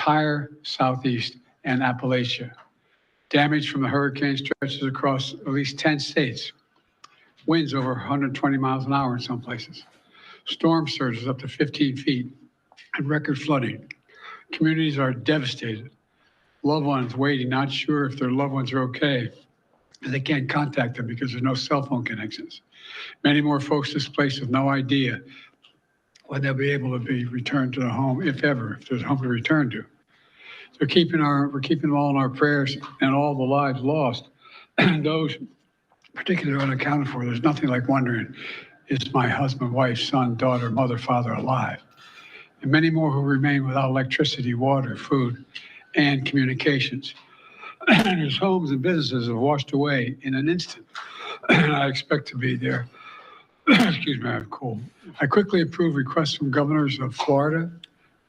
entire Southeast and Appalachia. Damage from the hurricane stretches across at least 10 states. Winds over 120 miles an hour in some places. Storm surges up to 15 feet and record flooding. Communities are devastated. Loved ones waiting, not sure if their loved ones are okay, and they can't contact them because there's no cell phone connections. Many more folks displaced with no idea when they'll be able to be returned to the home, if ever, if there's a home to return to. So we're keeping them all in our prayers, and all the lives lost, and those particularly unaccounted for. There's nothing like wondering, is my husband, wife, son, daughter, mother, father alive? And many more who remain without electricity, water, food, and communications. And whose homes and businesses have washed away in an instant. And I expect to be there. Excuse me, I have a cold. I quickly approved requests from governors of Florida,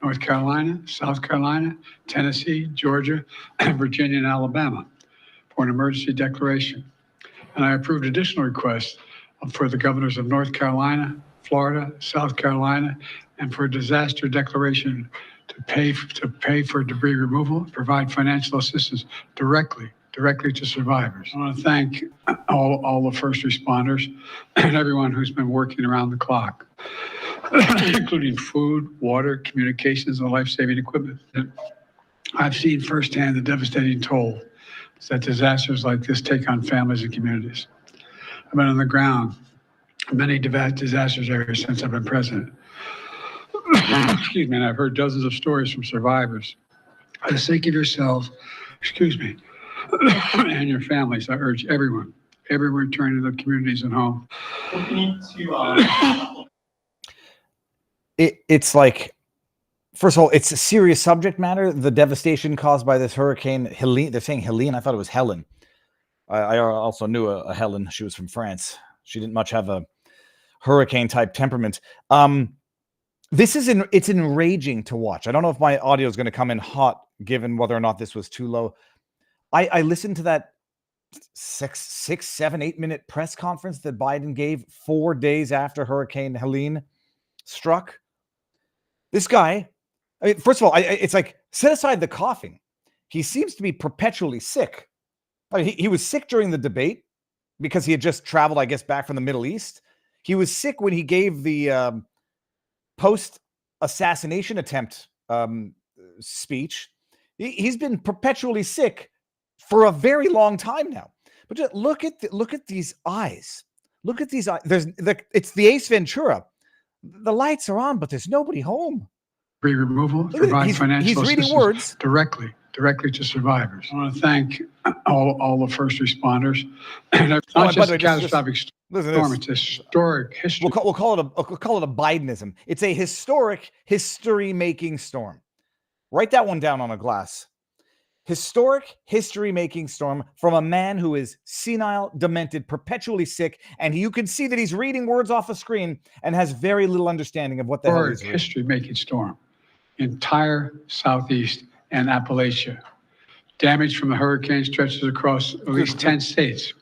North Carolina, South Carolina, Tennessee, Georgia, Virginia, and Alabama for an emergency declaration. And I approved additional requests for the governors of North Carolina, Florida, South Carolina, and for a disaster declaration to pay for debris removal, provide financial assistance directly to survivors. I want to thank all the first responders and everyone who's been working around the clock, including food, water, communications, and life-saving equipment. I've seen firsthand the devastating toll that disasters like this take on families and communities. I've been on the ground in many disasters areas since I've been president. Excuse me, and I've heard dozens of stories from survivors. For the sake of yourselves, and your families, I urge everyone return to their communities and home. It's like, first of all, it's a serious subject matter. The devastation caused by this hurricane Helene. They're saying Helene. I thought it was Helen. I also knew a Helen. She was from France. She didn't much have a hurricane type temperament. It's enraging to watch. I don't know if my audio is going to come in hot, given whether or not this was too low. I listened to that 6, 7, 8 minute press conference that Biden gave 4 days after Hurricane Helene struck. This guy, I mean, first of all, it's like, set aside the coughing. He seems to be perpetually sick. I mean, he was sick during the debate because he had just traveled, I guess, back from the Middle East. He was sick when he gave the post-assassination attempt speech. He's been perpetually sick for a very long time now. But just look at these eyes. Look at these eyes. It's the Ace Ventura. The lights are on, but there's nobody home. Removal, provide financial assistance words directly to survivers. I want to thank all the first responders. And it's not just a catastrophic storm; it's a historic history. We'll call it a Bidenism. It's a historic history-making storm. Write that one down on a glass. Historic history-making storm from a man who is senile, demented, perpetually sick, and you can see that he's reading words off a screen and has very little understanding of what the hell he's reading. History-making storm. Entire Southeast and Appalachia. Damage from the hurricane stretches across at least 10 states.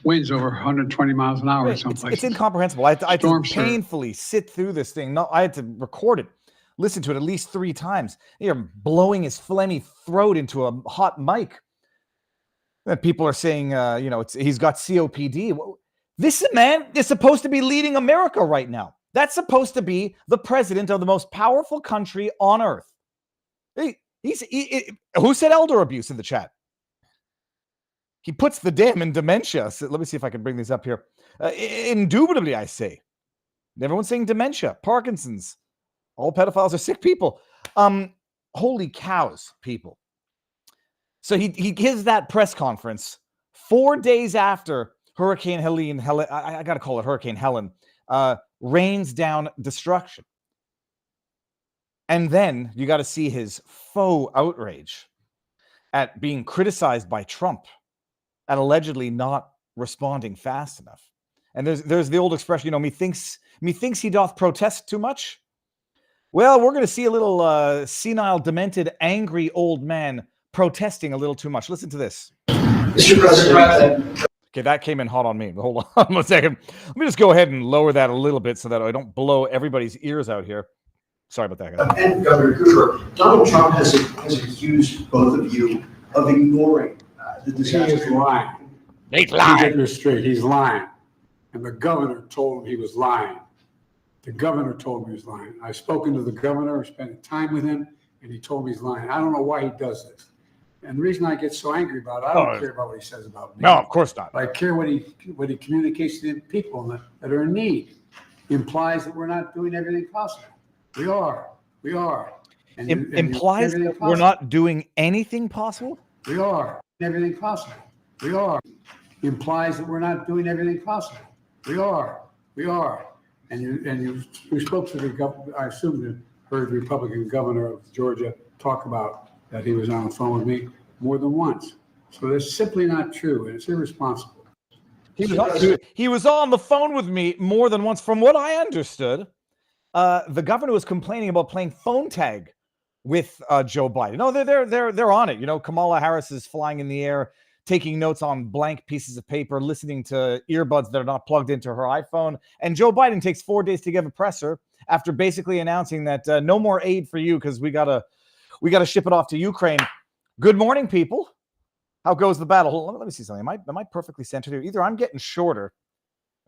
Winds over 120 miles an hour in some places. It's incomprehensible. I had to painfully sit through this thing. No, I had to record it. Listen to it at least 3 times. You're blowing his phlegmy throat into a hot mic. And people are saying, he's got COPD. This man is supposed to be leading America right now. That's supposed to be the president of the most powerful country on earth. Who said elder abuse in the chat? He puts the damn in dementia. So let me see if I can bring these up here. Indubitably, I say. Everyone's saying dementia, Parkinson's. All pedophiles are sick people. Holy cows, people. So he gives that press conference 4 days after Hurricane Helene, I got to call it Hurricane Helen, rains down destruction. And then you got to see his faux outrage at being criticized by Trump and allegedly not responding fast enough. And there's the old expression, methinks he doth protest too much. Well, we're going to see a little senile, demented, angry old man protesting a little too much. Listen to this. Mr. President. Okay, that came in hot on me. Hold on 1 second. Let me just go ahead and lower that a little bit so that I don't blow everybody's ears out here. Sorry about that, guys. And Governor Cooper, Donald Trump has accused both of you of ignoring the He disaster. is lying. He's You get this straight. He's lying. And the governor told him he was lying. The governor told me he was lying. I've spoken to the governor, spent time with him, and he told me he's lying. I don't know why he does this. And the reason I get so angry about it, I don't care about what he says about me. No, of course not. I care what he communicates to the people that are in need. He implies that we're not doing everything possible. We are. And Implies that we're not doing anything possible? We are. Everything possible. We are. Implies that we're not doing everything possible. We are. And you spoke to the governor. I assume you heard the Republican governor of Georgia talk about that he was on the phone with me more than once. So that's simply not true, and it's irresponsible. He was on the phone with me more than once. From what I understood, the governor was complaining about playing phone tag with Joe Biden. No, they're on it. You know, Kamala Harris is flying in the air, taking notes on blank pieces of paper, listening to earbuds that are not plugged into her iPhone. And Joe Biden takes 4 days to give a presser after basically announcing that no more aid for you because we gotta ship it off to Ukraine. Good morning, people. How goes the battle? Let me see something. Am I perfectly centered here? Either I'm getting shorter.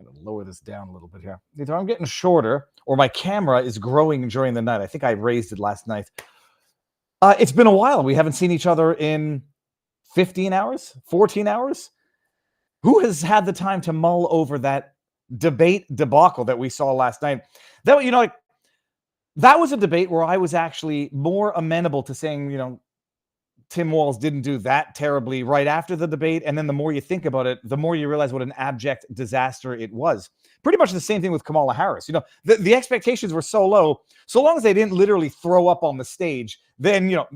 I'm going to lower this down a little bit here. Either I'm getting shorter or my camera is growing during the night. I think I raised it last night. It's been a while. We haven't seen each other in 15 hours, 14 hours. Who has had the time to mull over that debate debacle that we saw last night? That was a debate where I was actually more amenable to saying, Tim Walz didn't do that terribly right after the debate. And then the more you think about it, the more you realize what an abject disaster it was. Pretty much the same thing with Kamala Harris. The expectations were so low, so long as they didn't literally throw up on the stage, then, you got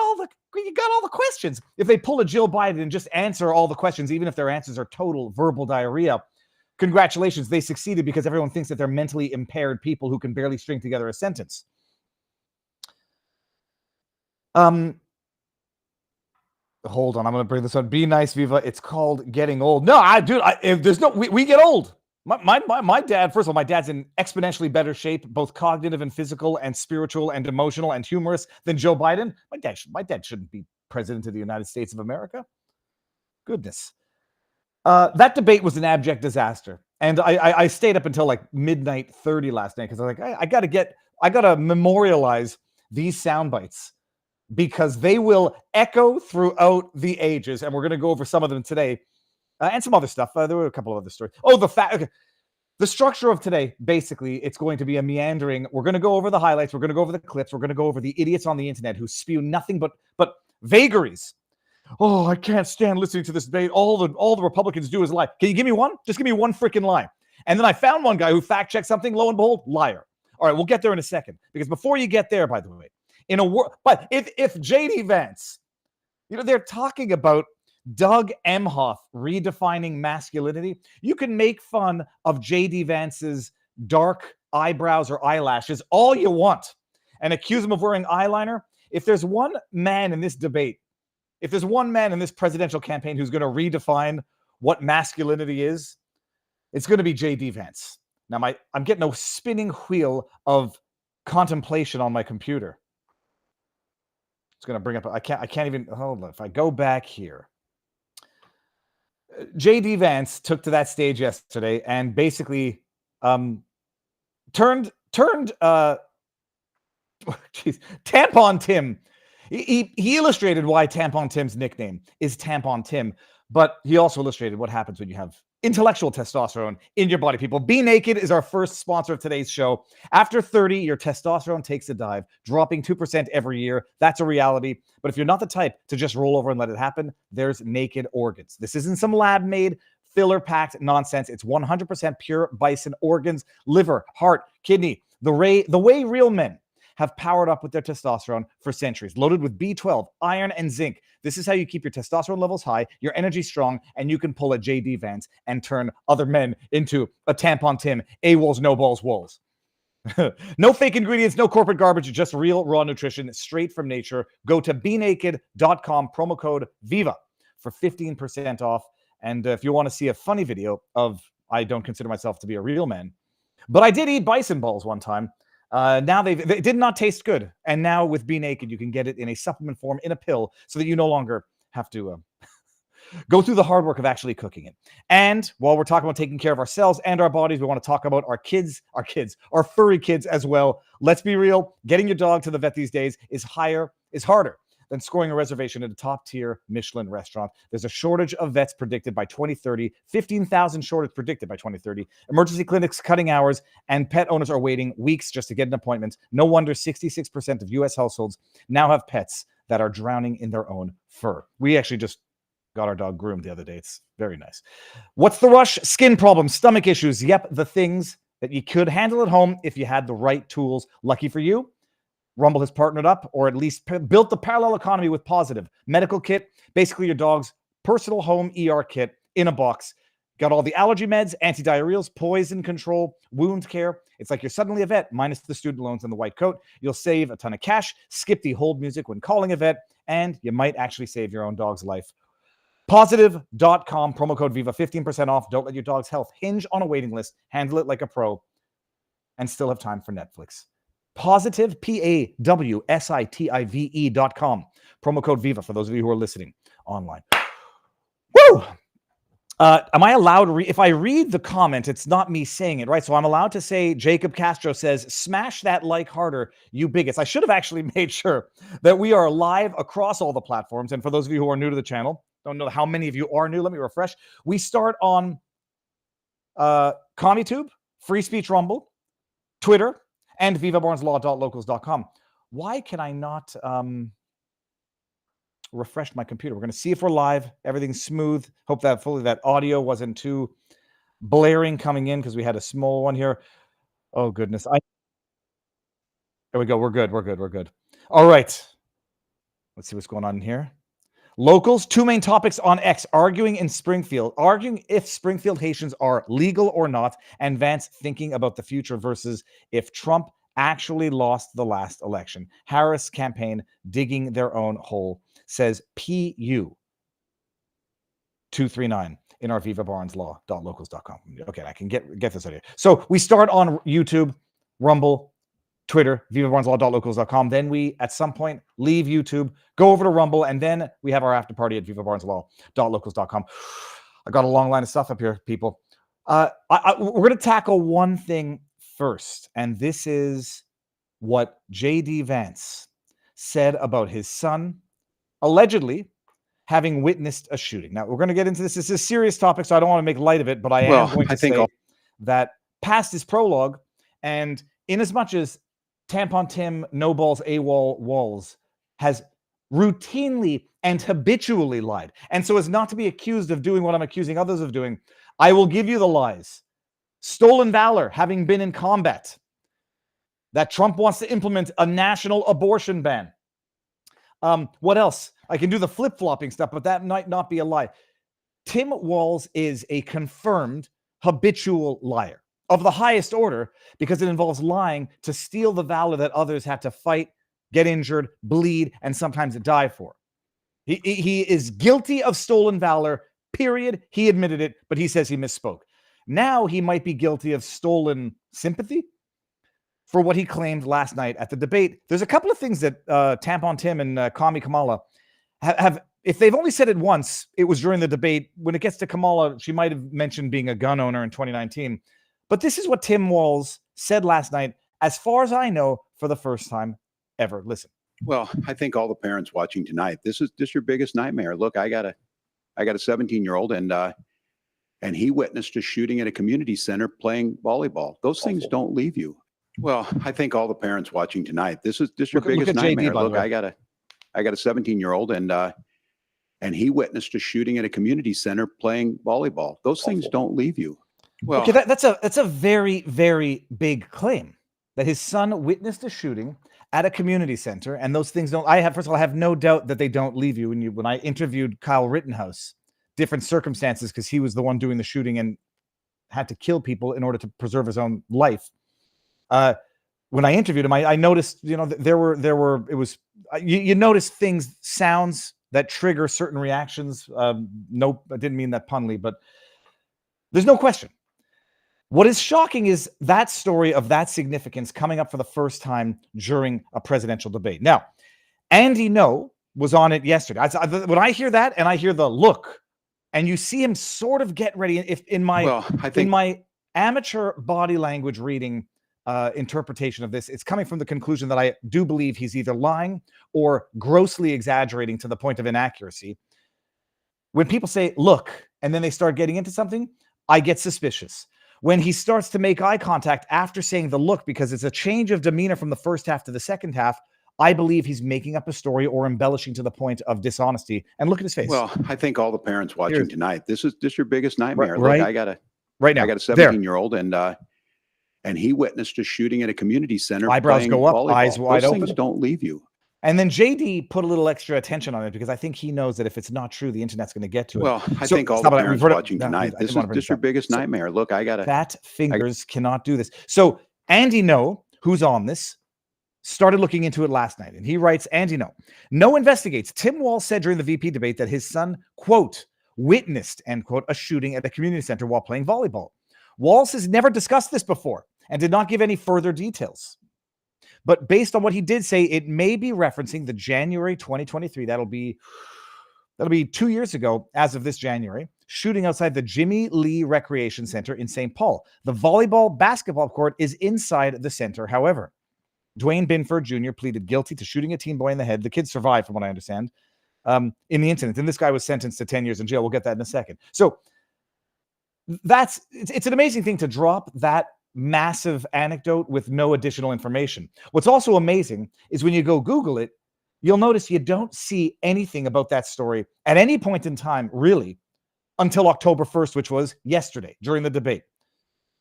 all the questions. If they pull a Jill Biden and just answer all the questions, even if their answers are total verbal diarrhea, congratulations, they succeeded because everyone thinks that they're mentally impaired people who can barely string together a sentence. Hold on, I'm going to bring this on. Be nice, Viva. It's called getting old. No, we get old. My dad, first of all, my dad's in exponentially better shape, both cognitive and physical and spiritual and emotional and humorous than Joe Biden. My dad shouldn't be president of the United States of America. Goodness. That debate was an abject disaster. And I stayed up until like midnight 30 last night because I was like, I got to memorialize these sound bites because they will echo throughout the ages. And we're going to go over some of them today and some other stuff. There were a couple of other stories. The structure of today, basically, it's going to be a meandering. We're going to go over the highlights. We're going to go over the clips. We're going to go over the idiots on the internet who spew nothing but vagaries. Oh, I can't stand listening to this debate. All the Republicans do is lie. Can you give me one? Just give me one freaking lie. And then I found one guy who fact-checked something. Lo and behold, liar. All right, we'll get there in a second. Because before you get there, by the way, but if JD Vance, they're talking about Doug Emhoff redefining masculinity. You can make fun of JD Vance's dark eyebrows or eyelashes all you want and accuse him of wearing eyeliner. If there's one man in this debate, if there's one man in this presidential campaign who's going to redefine what masculinity is, it's going to be JD Vance. Now, I'm getting a spinning wheel of contemplation on my computer. It's going to bring up, I can't even, hold on. If I go back here, JD Vance took to that stage yesterday and basically turned Tampon Tim. He illustrated why Tampon Tim's nickname is Tampon Tim, but he also illustrated what happens when you have intellectual testosterone in your body, people. Be Naked is our first sponsor of today's show. After 30, your testosterone takes a dive, dropping 2% every year. That's a reality. But if you're not the type to just roll over and let it happen, there's Naked Organs. This isn't some lab-made, filler-packed nonsense. It's 100% pure bison organs, liver, heart, kidney, the way real men have powered up with their testosterone for centuries, loaded with B12, iron, and zinc. This is how you keep your testosterone levels high, your energy strong, and you can pull a JD Vance and turn other men into a Tampon Tim, AWOLs, no balls, wolves. No fake ingredients, no corporate garbage, just real raw nutrition straight from nature. Go to benaked.com, promo code VIVA for 15% off. And if you want to see a funny video of, I don't consider myself to be a real man, but I did eat bison balls one time. Now they did not taste good. And now with Be Naked, you can get it in a supplement form, in a pill, so that you no longer have to go through the hard work of actually cooking it. And while we're talking about taking care of ourselves and our bodies, we want to talk about our furry kids as well. Let's be real. Getting your dog to the vet these days is harder than scoring a reservation at a top-tier Michelin restaurant. There's a shortage of vets predicted by 2030, 15,000 shortage predicted by 2030, emergency clinics cutting hours, and pet owners are waiting weeks just to get an appointment. No wonder 66% of U.S. households now have pets that are drowning in their own fur. We actually just got our dog groomed the other day. It's very nice. What's the rush? Skin problems, stomach issues. Yep, the things that you could handle at home if you had the right tools. Lucky for you, Rumble has partnered up, or at least built the parallel economy with Pawsitive. Medical kit, basically your dog's personal home ER kit in a box. Got all the allergy meds, antidiarrheals, poison control, wound care. It's like you're suddenly a vet, minus the student loans and the white coat. You'll save a ton of cash, skip the hold music when calling a vet, and you might actually save your own dog's life. Pawsitive.com, promo code VIVA, 15% off. Don't let your dog's health hinge on a waiting list. Handle it like a pro and still have time for Netflix. Pawsitive, PAWSITIVE.com. Promo code VIVA for those of you who are listening online. Woo! Am I allowed to if I read the comment, it's not me saying it, right? So I'm allowed to say, Jacob Castro says, smash that like harder, you bigots. I should have actually made sure that we are live across all the platforms. And for those of you who are new to the channel, don't know how many of you are new, let me refresh. We start on CommuTube, Free Speech Rumble, Twitter, and vivabarneslaw.locals.com. Why can I not refresh my computer? We're going to see if we're live. Everything's smooth. Hope that that audio wasn't too blaring coming in, because we had a small one here. Oh, goodness. There we go. We're good. All right. Let's see what's going on in here. Locals, two main topics on X, arguing if Springfield Haitians are legal or not, and Vance thinking about the future versus if Trump actually lost the last election. Harris campaign digging their own hole, says PU 239 in our vivabarneslaw.locals.com. Okay, I can get this out here. So we start on YouTube, Rumble, Twitter, vivabarneslaw.locals.com. Then we, at some point, leave YouTube, go over to Rumble, and then we have our after party at vivabarneslaw.locals.com. I got a long line of stuff up here, people. We're going to tackle one thing first, and this is what J.D. Vance said about his son allegedly having witnessed a shooting. Now, we're going to get into this. This is a serious topic, so I don't want to make light of it, but I am going to say that past his prologue, and in as much as Tampon Tim, No Balls, AWOL, Walz has routinely and habitually lied, and so as not to be accused of doing what I'm accusing others of doing, I will give you the lies. Stolen valor, having been in combat. That Trump wants to implement a national abortion ban. What else? I can do the flip-flopping stuff, but that might not be a lie. Tim Walz is a confirmed habitual liar of the highest order, because it involves lying to steal the valor that others had to fight, get injured, bleed, and sometimes die for. He is guilty of stolen valor, period. He admitted it, but he says he misspoke. Now he might be guilty of stolen sympathy for what he claimed last night at the debate. There's a couple of things that Tampon Tim and Kami Kamala have, if they've only said it once, it was during the debate. When it gets to Kamala, she might have mentioned being a gun owner in 2019. But this is what Tim Walz said last night, as far as I know, for the first time ever. Listen. Well, I think all the parents watching tonight, this is your biggest nightmare. Look, I got a 17-year-old, and he witnessed a shooting at a community center playing volleyball. Those things don't leave you. Well, I think all the parents watching tonight, this is your biggest nightmare. Look, I got a 17-year-old, and he witnessed a shooting at a community center playing volleyball. Those things don't leave you. Well, okay, that's a very, very big claim, that his son witnessed a shooting at a community center, and those things don't. First of all, I have no doubt that they don't leave you. When I interviewed Kyle Rittenhouse, different circumstances, because he was the one doing the shooting and had to kill people in order to preserve his own life. When I interviewed him, I noticed, you notice things, sounds that trigger certain reactions. Nope, I didn't mean that punly, but there's no question What is shocking is that story of that significance coming up for the first time during a presidential debate. Now, Andy No was on it yesterday. When I hear that and I hear the look, and you see him sort of get ready, if in my in my amateur body language reading interpretation of this, it's coming from the conclusion that I do believe he's either lying or grossly exaggerating to the point of inaccuracy. When people say look and then they start getting into something, I get suspicious. When he starts to make eye contact after saying the look, because it's a change of demeanor from the first half to the second half, I believe he's making up a story or embellishing to the point of dishonesty. And look at his face. Well, I think all the parents watching tonight, this is your biggest nightmare. Right, Look, I got a now, I got a 17-year-old, and he witnessed a shooting at a community center. Eyebrows go up, volleyball. eyes wide Those open. things don't leave you. And then JD put a little extra attention on it because I think he knows that if it's not true, the internet's going to get to it. Well, I think all the parents watching tonight, this is your biggest nightmare. Look, fat fingers cannot do this. So Andy No, who's on this, started looking into it last night. And he writes, Andy No investigates. Tim Walz said during the VP debate that his son, quote, witnessed, end quote, a shooting at the community center while playing volleyball. Walz has never discussed this before and did not give any further details. But based on what he did say, it may be referencing the January 2023, that'll be 2 years ago, as of this January, shooting outside the Jimmy Lee Recreation Center in St. Paul. The basketball court is inside the center, however. Dwayne Binford Jr. pleaded guilty to shooting a teen boy in the head. The kid survived, from what I understand, in the incident. And this guy was sentenced to 10 years in jail. We'll get that in a second. So it's an amazing thing to drop that massive anecdote with no additional information. What's also amazing is when you go Google it, you'll notice you don't see anything about that story at any point in time, really, until October 1st, which was yesterday during the debate.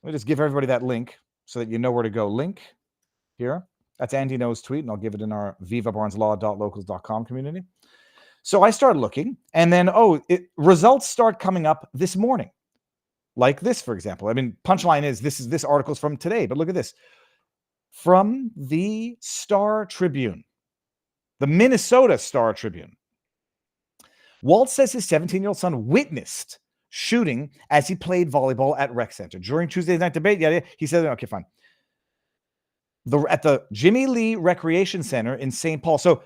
Let me just give everybody that link so that you know where to go. Link here. That's Andy No's tweet, and I'll give it in our vivabarneslaw.locals.com community. So I started looking, and then, results start coming up this morning. Like this, for example. I mean, punchline is this article's from today, but look at this. From the Star Tribune, the Minnesota Star Tribune. Walz says his 17-year-old son witnessed shooting as he played volleyball at rec center. During Tuesday's night debate, he said, okay, fine. At the Jimmy Lee Recreation Center in St. Paul. So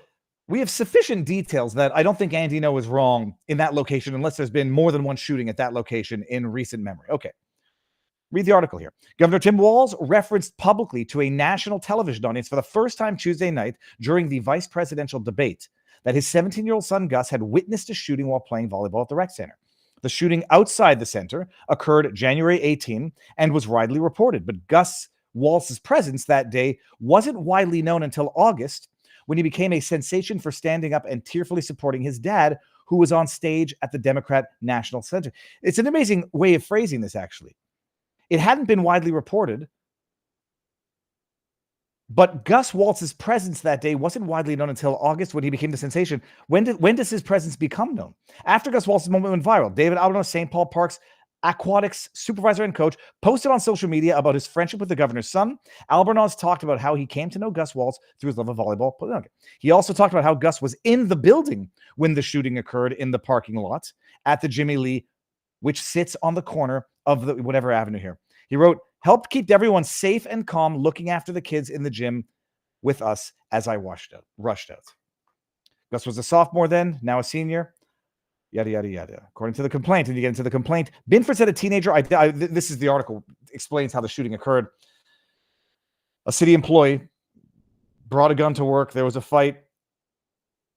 we have sufficient details that I don't think Andy No is wrong in that location unless there's been more than one shooting at that location in recent memory. Okay. Read the article here. Governor Tim Walz referenced publicly to a national television audience for the first time Tuesday night during the vice presidential debate that his 17-year-old son Gus had witnessed a shooting while playing volleyball at the rec center. The shooting outside the center occurred January 18 and was widely reported, but Gus Walz's presence that day wasn't widely known until August, when he became a sensation for standing up and tearfully supporting his dad, who was on stage at the Democrat National Center. It's an amazing way of phrasing this, actually. It hadn't been widely reported, but Gus Walz's presence that day wasn't widely known until August, when he became the sensation. When does his presence become known? After Gus Walz's moment went viral, David Alberno, St. Paul Parks Aquatics supervisor and coach, posted on social media about his friendship with the governor's son. Albornoz talked about how he came to know Gus Walz through his love of volleyball. He also talked about how Gus was in the building when the shooting occurred in the parking lot at the Jimmy Lee, which sits on the corner of the whatever avenue here. He wrote, helped keep everyone safe and calm, looking after the kids in the gym with us as I rushed out. Gus was a sophomore then, now a senior. Yada, yada, yada. According to the complaint, and you get into the complaint, Binford said a teenager, this is the article, explains how the shooting occurred. A city employee brought a gun to work. There was a fight.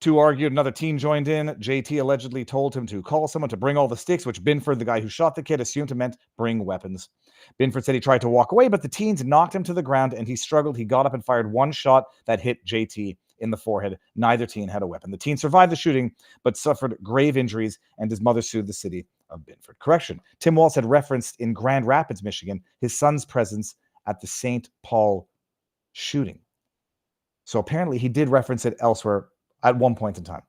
Two argued. Another teen joined in. JT allegedly told him to call someone to bring all the sticks, which Binford, the guy who shot the kid, assumed it meant bring weapons. Binford said he tried to walk away, but the teens knocked him to the ground, and he struggled. He got up and fired one shot that hit JT in the forehead. Neither teen had a weapon. The teen survived the shooting, but suffered grave injuries, and his mother sued the city of Binford. Correction. Tim Walz had referenced in Grand Rapids, Michigan, his son's presence at the St. Paul shooting. So apparently he did reference it elsewhere at one point in time.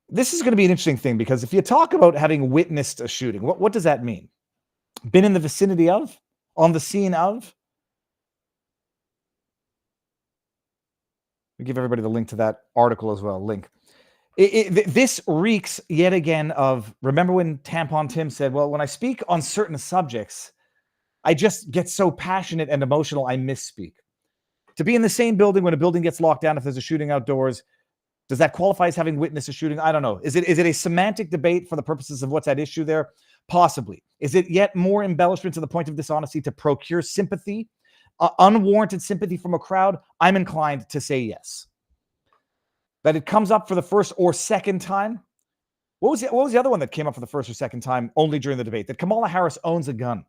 This is going to be an interesting thing, because if you talk about having witnessed a shooting, what does that mean? Been in the vicinity of? On the scene of? I'll give everybody the link to that article as well. Link. This reeks yet again of, remember when Tampon Tim said, well, when I speak on certain subjects, I just get so passionate and emotional, I misspeak. To be in the same building when a building gets locked down, if there's a shooting outdoors, does that qualify as having witnessed a shooting? I don't know. Is it a semantic debate for the purposes of what's at issue there? Possibly. Is it yet more embellishment to the point of dishonesty to procure sympathy, unwarranted sympathy from a crowd? I'm inclined to say yes. That it comes up for the first or second time. What was the other one that came up for the first or second time only during the debate? That Kamala Harris owns a gun.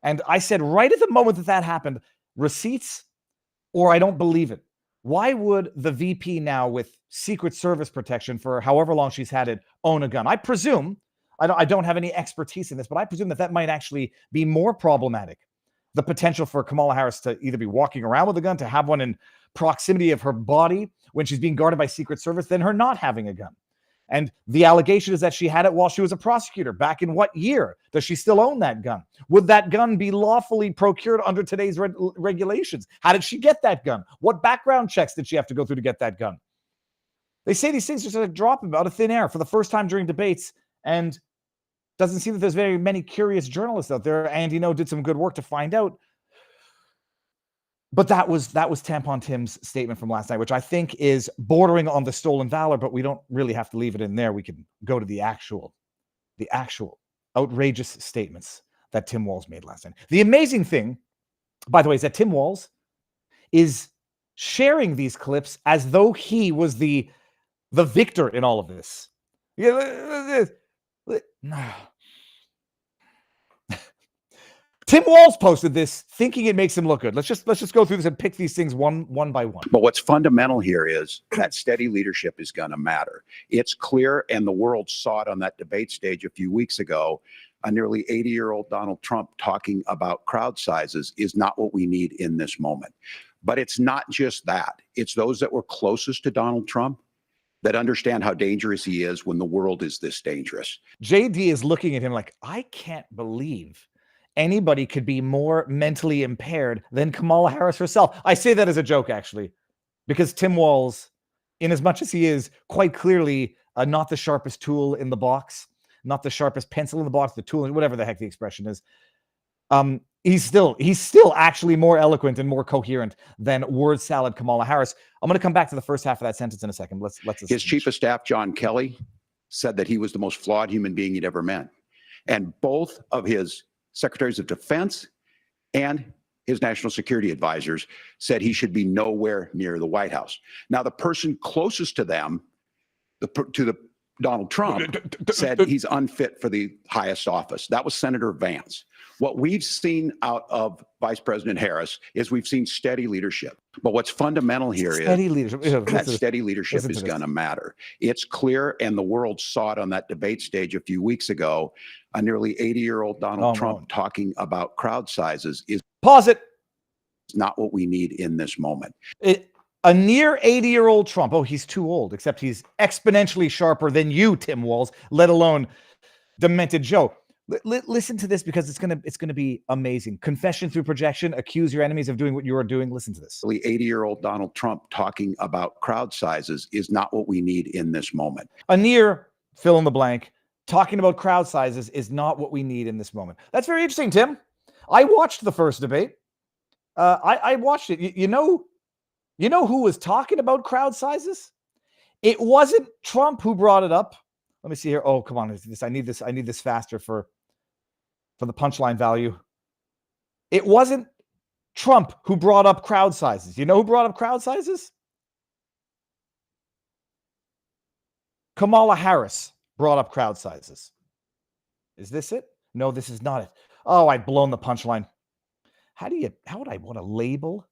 And I said right at the moment that happened, receipts or I don't believe it. Why would the VP now with Secret Service protection for however long she's had it own a gun? I presume, I don't have any expertise in this, but I presume that might actually be more problematic. The potential for Kamala Harris to either be walking around with a gun, to have one in proximity of her body when she's being guarded by Secret Service, than her not having a gun. And the allegation is that she had it while she was a prosecutor. Back in what year? Does she still own that gun? Would that gun be lawfully procured under today's regulations? How did she get that gun? What background checks did she have to go through to get that gun? They say these things just like drop out of thin air for the first time during debates, and doesn't seem that there's very many curious journalists out there. And, did some good work to find out. But that was Tampon Tim's statement from last night, which I think is bordering on the stolen valor, but we don't really have to leave it in there. We can go to the actual outrageous statements that Tim Walz made last night. The amazing thing, by the way, is that Tim Walz is sharing these clips as though he was the victor in all of this. Tim Walz posted this thinking it makes him look good. Let's just go through this and pick these things one by one. But what's fundamental here is that steady leadership is going to matter. It's clear, and the world saw it on that debate stage a few weeks ago. A nearly 80-year-old Donald Trump talking about crowd sizes is not what we need in this moment. But it's not just that. It's those that were closest to Donald Trump that understand how dangerous he is when the world is this dangerous. JD is looking at him like, I can't believe anybody could be more mentally impaired than Kamala Harris herself. I say that as a joke, actually, because Tim Walz, in as much as he is quite clearly not the sharpest tool in the box, not the sharpest pencil in the box, the tool, whatever the heck the expression is, he's still actually more eloquent and more coherent than word salad Kamala Harris. I'm going to come back to the first half of that sentence in a second. Let's His chief of staff, John Kelly, said that he was the most flawed human being he'd ever met. And both of his secretaries of defense and his national security advisors said he should be nowhere near the White House. Now, the person closest to them, to Donald Trump, said he's unfit for the highest office. That was Senator Vance. What we've seen out of Vice President Harris is we've seen steady leadership. But what's fundamental here is that steady leadership is going to matter. It's clear, and the world saw it on that debate stage a few weeks ago. A nearly 80-year-old Donald Trump talking about crowd sizes is not what we need in this moment. A near 80-year-old Trump. Oh, he's too old, except he's exponentially sharper than you, Tim Walz, let alone demented Joe. Listen to this, because it's gonna be amazing. Confession through projection. Accuse your enemies of doing what you are doing. Listen to this. 80-year-old Donald Trump talking about crowd sizes is not what we need in this moment. A near fill in the blank talking about crowd sizes is not what we need in this moment. That's very interesting, Tim. I watched the first debate. I watched it. You know who was talking about crowd sizes? It wasn't Trump who brought it up. Let me see here. Oh, come on. I need this faster for the punchline value. It wasn't Trump who brought up crowd sizes. You know who brought up crowd sizes? Kamala Harris brought up crowd sizes. Is this it? No, this is not it. Oh, I've blown the punchline. How would I want to label?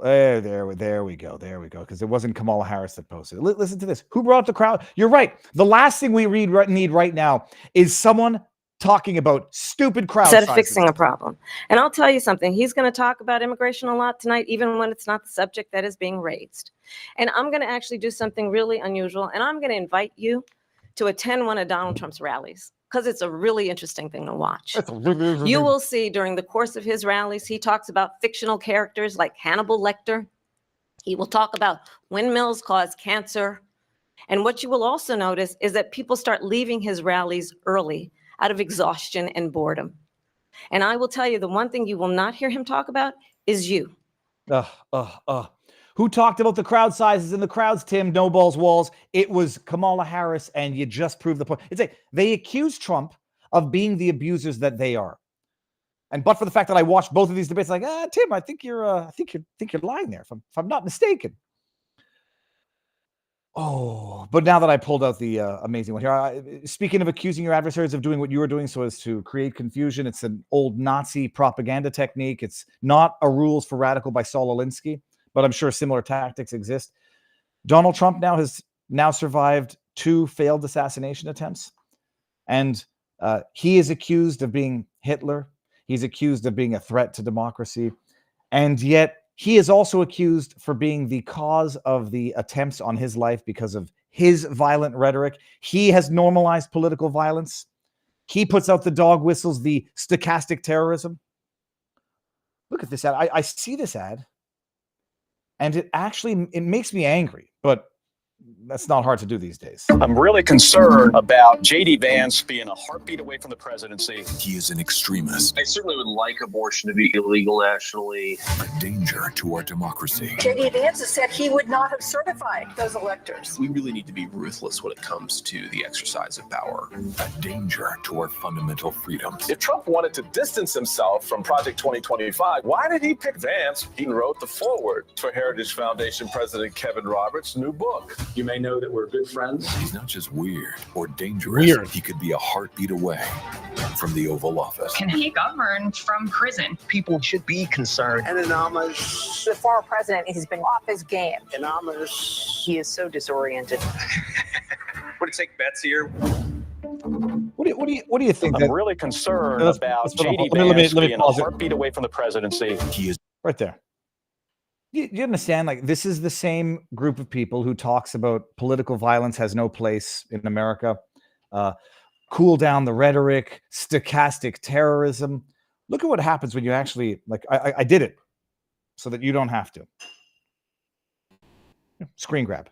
There we go. Because it wasn't Kamala Harris that posted it. Listen to this. Who brought up the crowd? You're right. The last thing we need right now is someone talking about stupid crowd instead sizes. of fixing a problem. And I'll tell you something. He's going to talk about immigration a lot tonight, even when it's not the subject that is being raised. And I'm going to actually do something really unusual. And I'm going to invite you to attend one of Donald Trump's rallies, because it's a really interesting thing to watch. You will see during the course of his rallies, he talks about fictional characters like Hannibal Lecter. He will talk about windmills cause cancer. And what you will also notice is that people start leaving his rallies early out of exhaustion and boredom. And I will tell you, the one thing you will not hear him talk about is you. Who talked about the crowd sizes and the crowds, Tim? No balls, Walz. It was Kamala Harris, and you just proved the point. It's like they accuse Trump of being the abusers that they are. And but for the fact that I watched both of these debates, like, Tim, I think you're lying there, if I'm not mistaken. Oh, but now that I pulled out the amazing one here, speaking of accusing your adversaries of doing what you were doing so as to create confusion, it's an old Nazi propaganda technique. It's not a Rules for Radical by Saul Alinsky, but I'm sure similar tactics exist. Donald Trump has survived 2 failed assassination attempts, and he is accused of being Hitler. He's accused of being a threat to democracy, and yet he is also accused for being the cause of the attempts on his life because of his violent rhetoric. He has normalized political violence. He puts out the dog whistles, the stochastic terrorism. Look at this ad. I see this ad, and it makes me angry, but that's not hard to do these days. I'm really concerned about J.D. Vance being a heartbeat away from the presidency. He is an extremist, I certainly would like abortion to be illegal nationally. a danger to our democracy. J.D. Vance has said he would not have certified those electors. We really need to be ruthless when it comes to the exercise of power. A danger to our fundamental freedoms. If Trump wanted to distance himself from Project 2025, why did he pick Vance? He wrote the foreword for Heritage Foundation President Kevin Roberts' new book. You may know that we're good friends. He's not just weird or dangerous. He could be a heartbeat away from the Oval Office. Can he govern from prison? People should be concerned. Anonymous. The former president has been off his game. Anonymous. He is so disoriented. Would it take bets here? What do you think? I'm really concerned about J.D. Let Vance me being a pause it. heartbeat away from the presidency. He is Right there. You understand? Like, this is the same group of people who talks about political violence has no place in America. Cool down the rhetoric, stochastic terrorism. Look at what happens when you actually, like, I did it so that you don't have to. Screen grab.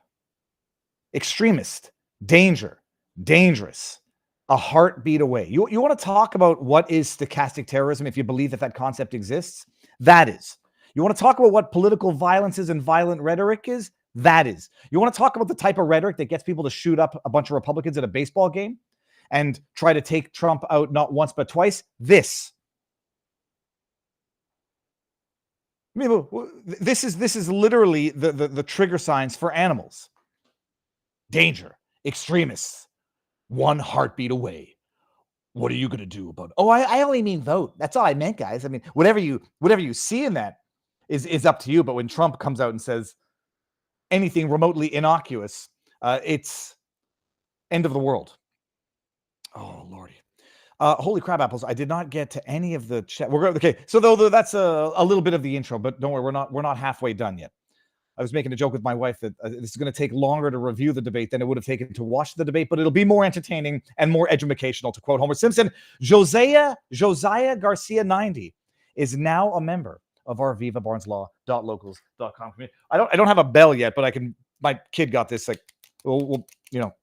Extremist, danger, dangerous, a heartbeat away. You want to talk about what is stochastic terrorism if you believe that concept exists? That is. You want to talk about what political violence is and violent rhetoric is? That is. You want to talk about the type of rhetoric that gets people to shoot up a bunch of Republicans at a baseball game and try to take Trump out not once but twice? This. I mean, this is literally the trigger signs for animals. Danger, extremists, one heartbeat away. What are you going to do about it? Oh, I only mean vote. That's all I meant, guys. I mean, whatever you see in that is up to you. But when Trump comes out and says anything remotely innocuous, it's end of the world. Oh, Lordy. Holy crab apples. I did not get to any of the chat. Okay. So though that's a little bit of the intro, but don't worry, we're not halfway done yet. I was making a joke with my wife that this is going to take longer to review the debate than it would have taken to watch the debate, but it'll be more entertaining and more educational, to quote Homer Simpson. Josiah Garcia 90 is now a member of our vivabarneslaw.locals.com community. I don't have a bell yet, but my kid got this, like,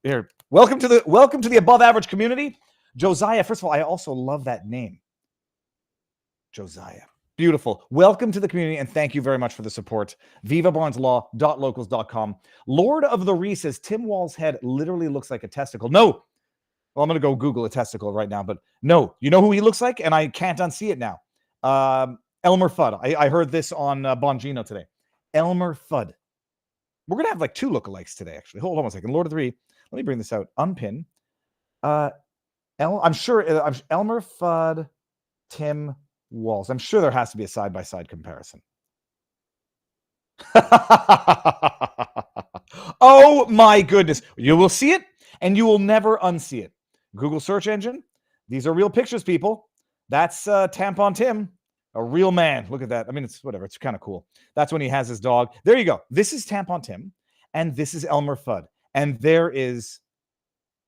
here. Welcome to the above average community. Josiah, first of all, I also love that name. Josiah. Beautiful. Welcome to the community, and thank you very much for the support. vivabarneslaw.locals.com. Lord of the Ree says, Tim Walz's head literally looks like a testicle. No. Well, I'm going to go Google a testicle right now, but no. You know who he looks like? And I can't unsee it now. Elmer Fudd. I heard this on Bongino today. Elmer Fudd. We're going to have like 2 lookalikes today, actually. Hold on one second. Lord of the Ree. Let me bring this out. Unpin. I'm sure Elmer Fudd, Tim Walz. I'm sure there has to be a side-by-side comparison. Oh my goodness. You will see it and you will never unsee it. Google search engine. These are real pictures, people. That's Tampon Tim, a real man. Look at that. I mean, it's whatever. It's kind of cool. That's when he has his dog. There you go. This is Tampon Tim and this is Elmer Fudd. And there is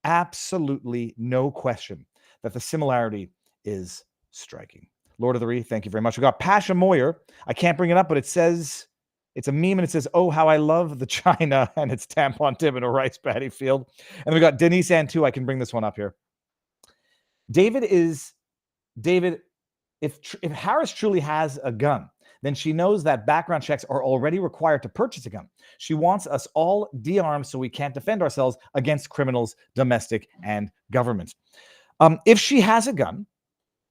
absolutely no question that the similarity is striking. Lord of the Ree, thank you very much. We got Pasha Moyer. I can't bring it up, but it says It's a meme and it says, "Oh, how I love the China," and it's tampon Tim in a rice paddy field. And we got Denise Ann too. I can bring this one up here. David, if Harris truly has a gun, then she knows that background checks are already required to purchase a gun. She wants us all de-armed so we can't defend ourselves against criminals, domestic and government. If she has a gun,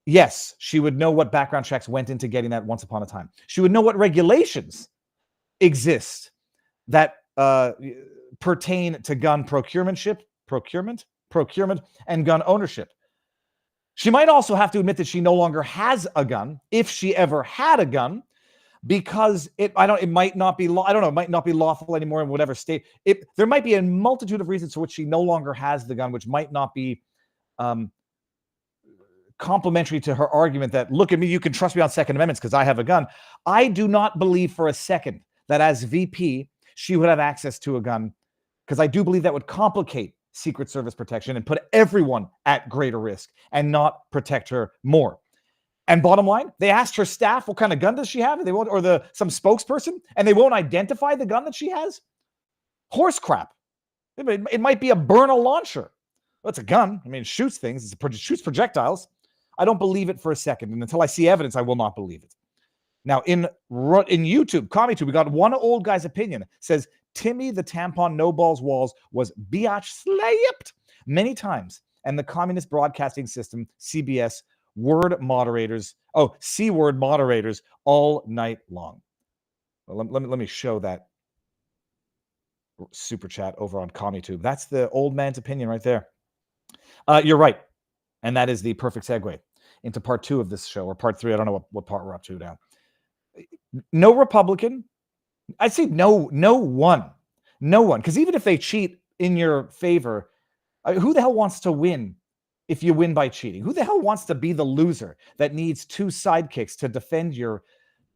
yes, she would know what background checks went into getting that once upon a time. She would know what regulations exist that pertain to gun procurement, and gun ownership. She might also have to admit that she no longer has a gun, if she ever had a gun, because it might not be lawful anymore in whatever state. There might be a multitude of reasons for which she no longer has the gun, which might not be complementary to her argument that, look at me, you can trust me on Second Amendments because I have a gun. I do not believe for a second that as VP, she would have access to a gun, because I do believe that would complicate Secret Service protection and put everyone at greater risk and not protect her more. And bottom line, they asked her staff what kind of gun does she have, and they won't, or some spokesperson, and they won't identify the gun that she has. Horse crap. It might be a Byrna launcher. Well, it's a gun. I mean, it shoots things. It shoots projectiles. I don't believe it for a second, and until I see evidence, I will not believe it. Now, in YouTube, CommieTube, we got one old guy's opinion. It says Timmy the tampon no balls Walz was biatch slapped many times, and the communist broadcasting system, CBS, C-word moderators all night long. Well, let me show that super chat over on CommieTube. That's the old man's opinion right there. You're right, and that is the perfect segue into part 2 of this show, or part 3. I don't know what part we're up to now. No Republican. I say no one, because even if they cheat in your favor, who the hell wants to win if you win by cheating? Who the hell wants to be the loser that needs 2 sidekicks to defend your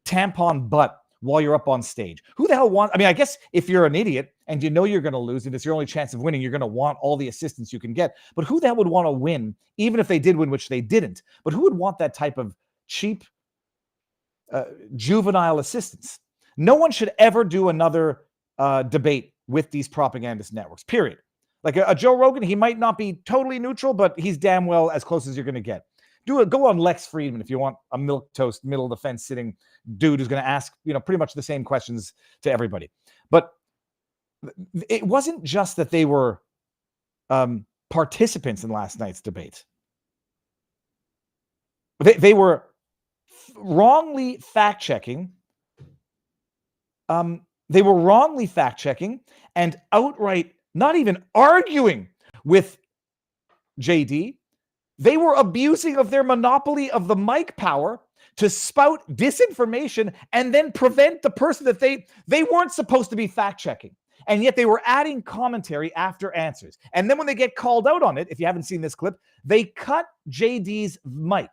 tampon butt while you're up on stage? Who the hell wants? I mean, I guess if you're an idiot and you know you're going to lose and it's your only chance of winning, you're going to want all the assistance you can get. But who the hell would want to win, even if they did win, which they didn't? But who would want that type of cheap, juvenile assistance? No one should ever do another debate with these propagandist networks, period. Like a Joe Rogan, he might not be totally neutral, but he's damn well as close as you're going to get. Go on Lex Friedman if you want a milquetoast, middle of the fence sitting dude who's going to ask, pretty much the same questions to everybody. But it wasn't just that they were participants in last night's debate. They were wrongly fact-checking. They were wrongly fact-checking and outright not even arguing with JD. They were abusing of their monopoly of the mic power to spout disinformation and then prevent the person that they weren't supposed to be fact-checking. And yet they were adding commentary after answers. And then when they get called out on it, if you haven't seen this clip, they cut JD's mic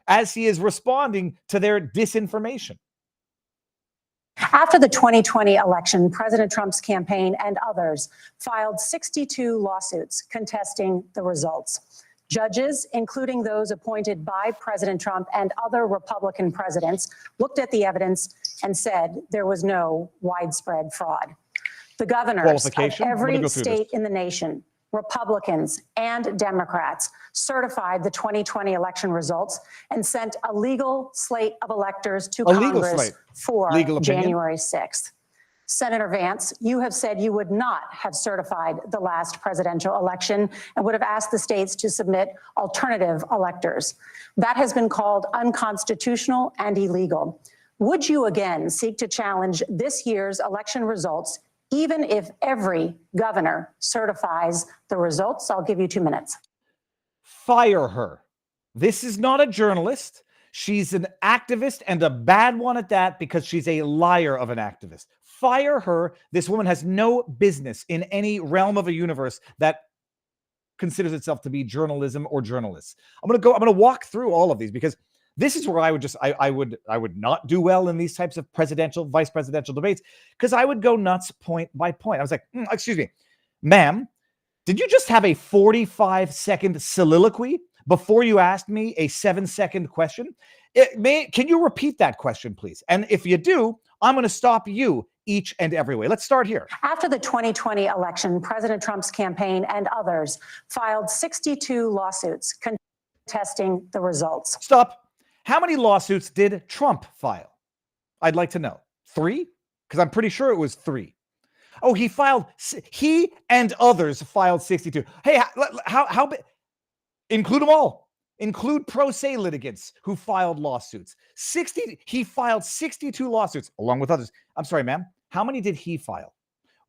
as he is responding to their disinformation. After the 2020 election, President Trump's campaign and others filed 62 lawsuits contesting the results. Judges, including those appointed by President Trump and other Republican presidents, looked at the evidence and said there was no widespread fraud. The governors of every state in the nation, Republicans and Democrats, certified the 2020 election results and sent a legal slate of electors to Congress for January 6th. Senator Vance, you have said you would not have certified the last presidential election and would have asked the states to submit alternative electors. That has been called unconstitutional and illegal. Would you again seek to challenge this year's election results, even if every governor certifies the results? I'll give you 2 minutes. Fire her. This is not a journalist. She's an activist, and a bad one at that, because she's a liar of an activist. Fire her. This woman has no business in any realm of a universe that considers itself to be journalism or journalists. I'm going to walk through all of these, because this is where I would not do well in these types of presidential, vice presidential debates, because I would go nuts point by point. I was like, excuse me, ma'am, did you just have a 45-second soliloquy before you asked me a 7-second question? Can you repeat that question, please? And if you do, I'm going to stop you each and every way. Let's start here. After the 2020 election, President Trump's campaign and others filed 62 lawsuits contesting the results. Stop. How many lawsuits did Trump file? I'd like to know. 3? Because I'm pretty sure it was 3. Oh, he and others filed 62. Hey, how include them all. Include pro se litigants who filed lawsuits. He filed 62 lawsuits along with others. I'm sorry, ma'am. How many did he file?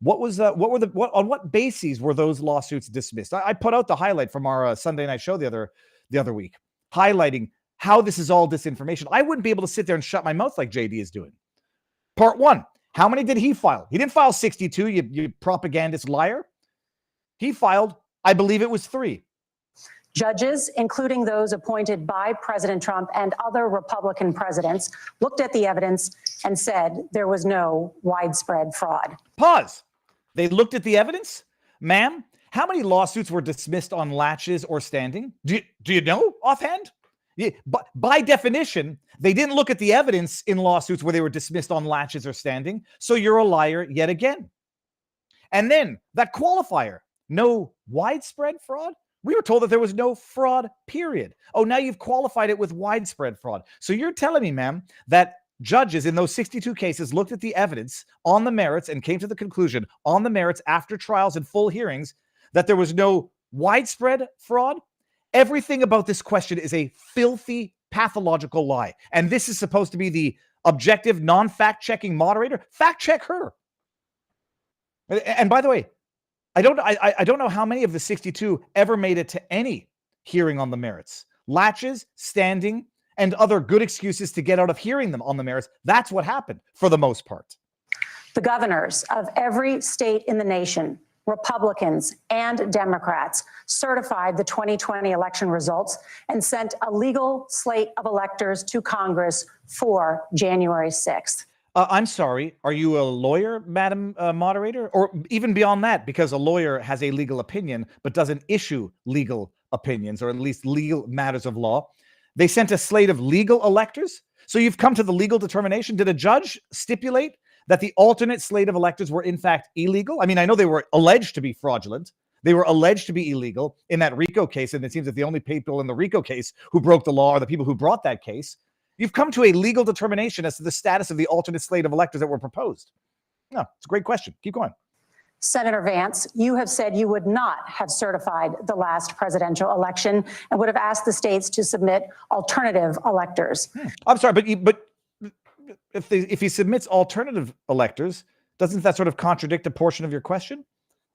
On what bases were those lawsuits dismissed? I put out the highlight from our Sunday night show the other week, highlighting how this is all disinformation. I wouldn't be able to sit there and shut my mouth like JD is doing. Part 1. How many did he file? He didn't file 62, you propagandist liar. He filed, I believe it was 3. Judges, including those appointed by President Trump and other Republican presidents, looked at the evidence and said there was no widespread fraud. Pause. They looked at the evidence? Ma'am, how many lawsuits were dismissed on laches or standing? Do you know offhand? Yeah, but by definition, they didn't look at the evidence in lawsuits where they were dismissed on laches or standing. So you're a liar yet again. And then that qualifier, no widespread fraud. We were told that there was no fraud, period. Oh, now you've qualified it with widespread fraud. So you're telling me, ma'am, that judges in those 62 cases looked at the evidence on the merits and came to the conclusion on the merits after trials and full hearings that there was no widespread fraud? Everything about this question is a filthy, pathological lie. And this is supposed to be the objective, non-fact-checking moderator. Fact check her. And by the way, I don't know how many of the 62 ever made it to any hearing on the merits. Latches, standing, and other good excuses to get out of hearing them on the merits. That's what happened for the most part. The governors of every state in the nation, Republicans and Democrats, certified the 2020 election results and sent a legal slate of electors to Congress for January 6th. I'm sorry. Are you a lawyer, Madam Moderator? Or even beyond that, because a lawyer has a legal opinion but doesn't issue legal opinions, or at least legal matters of law. They sent a slate of legal electors. So you've come to the legal determination. Did a judge stipulate that the alternate slate of electors were in fact illegal? I mean, I know they were alleged to be fraudulent. They were alleged to be illegal in that RICO case. And it seems that the only people in the RICO case who broke the law are the people who brought that case. You've come to a legal determination as to the status of the alternate slate of electors that were proposed. No, it's a great question. Keep going. Senator Vance, you have said you would not have certified the last presidential election and would have asked the states to submit alternative electors. I'm sorry, but if he submits alternative electors, doesn't that sort of contradict a portion of your question?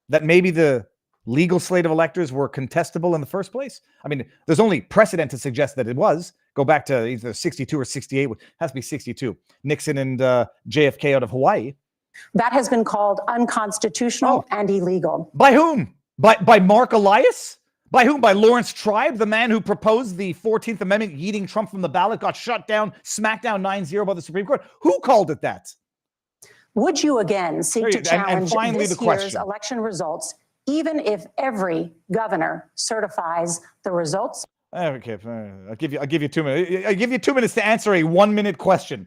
That maybe the legal slate of electors were contestable in the first place? I mean, there's only precedent to suggest that it was. Go back to either 62 or 68. It has to be 62. Nixon and JFK out of Hawaii. That has been called unconstitutional and illegal. By whom? By Mark Elias? By whom? By Lawrence Tribe, the man who proposed the 14th Amendment, yeeting Trump from the ballot, got shut down, smacked down 9-0 by the Supreme Court. Who called it that? Would you again seek to challenge finally this year's election results, even if every governor certifies the results? Okay, I'll give you 2 minutes. I'll give you 2 minutes to answer a 1-minute question.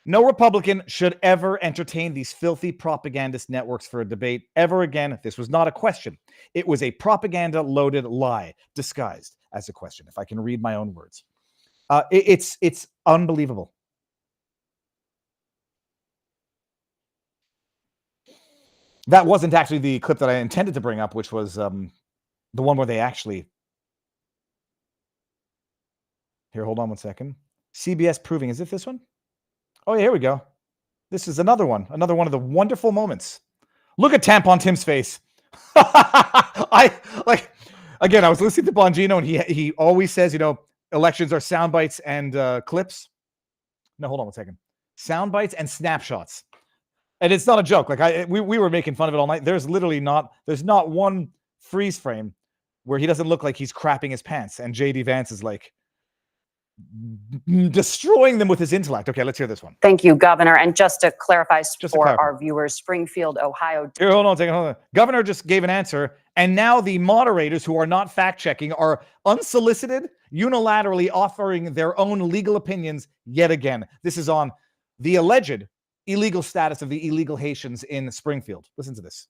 No Republican should ever entertain these filthy propagandist networks for a debate ever again. This was not a question. It was a propaganda-loaded lie disguised as a question, if I can read my own words. It's unbelievable. That wasn't actually the clip that I intended to bring up, which was the one where they actually... Here, hold on 1 second. CBS proving, is it this one? Oh, yeah, here we go. This is another one of the wonderful moments. Look at Tampon Tim's face. I was listening to Bongino, and he always says, elections are sound bites and clips. No, hold on 1 second. Sound bites and snapshots. And it's not a joke. We were making fun of it all night. There's not one freeze frame where he doesn't look like he's crapping his pants. And JD Vance is like destroying them with his intellect. Okay, let's hear this one. Thank you, Governor. And just to clarify for our viewers, Springfield, Ohio. Here, hold on a second. Hold on. Governor just gave an answer, and now the moderators who are not fact-checking are unsolicited, unilaterally offering their own legal opinions yet again. This is on the alleged illegal status of the illegal Haitians in Springfield. Listen to this.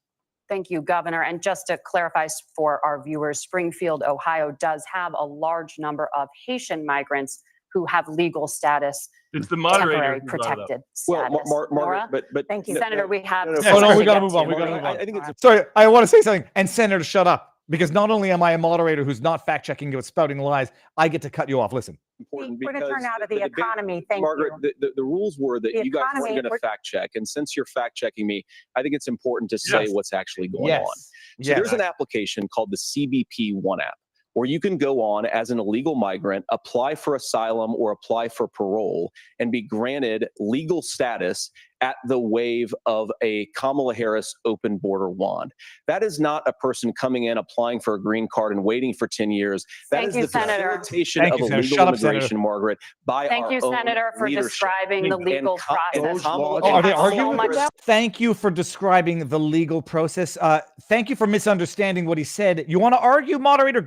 Thank you, Governor. And just to clarify for our viewers, Springfield, Ohio does have a large number of Haitian migrants who have legal status. It's the moderator temporary who brought it up. protected Well, status. Nora? but Thank you, Senator. We have. Oh, no, we got to move on. We got to move on. I think it's Sorry, I want to say something. And Senator, shut up. Because not only am I a moderator who's not fact-checking you, spouting lies, I get to cut you off. Listen. important We're going to because turn out of the debate- economy. Thank Margaret, you. the rules were that The you guys economy, weren't going to we're- fact check. And since you're fact checking me, I think it's important to say Yes. what's actually going Yes. on. So there's an application called the CBP One app, where you can go on as an illegal migrant, apply for asylum or apply for parole, and be granted legal status at the wave of a Kamala Harris open border wand. That is not a person coming in, applying for a green card and waiting for 10 years. That Thank is you, the Senator. facilitation Thank of you, Senator. illegal Shut up, immigration, Senator. Margaret, by Thank our you, own Senator, for leadership. describing the legal process. Kamala- Oh, are they It has so arguing with much- it now? Thank you for describing the legal process. Thank you for misunderstanding what he said. You want to argue, moderator?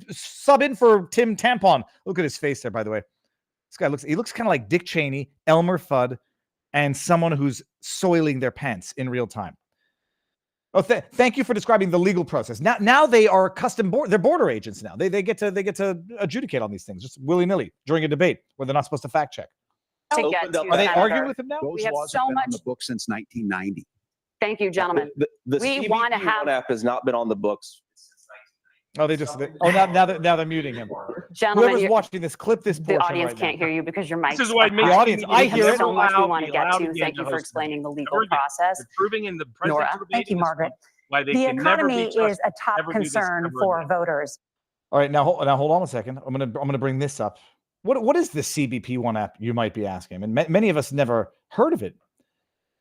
Sub in for Tim Tampon. Look at his face there, by the way. This guy looks kind of like Dick Cheney, Elmer Fudd, and someone who's soiling their pants in real time. Oh, thank you for describing the legal process. Now they are they're border agents now. They get to adjudicate on these things just willy-nilly during a debate where they're not supposed to fact check. To get to, Are they Senator. arguing with him now? Those We have laws so have been on much- the book since 1990. Thank you, gentlemen. The We CBP wanna have- One app has not been on the books. Oh, now they're muting him. Gentlemen, Whoever's you're- watching this, clip this portion the audience right can't now. hear you because your mic. This is why The audience, I hear it. So much we Allowed- want to be get allowed to. again Thank to you for host explaining the the legal debate. process. They're proving in the Nora, presidential debate Thank you, in this Margaret. month why they The can never economy be is trusted. a top Never do this concern ever for again. voters. All right, now hold on a second. I'm gonna bring this up. What is the CBP One app? You might be asking, and many of us never heard of it.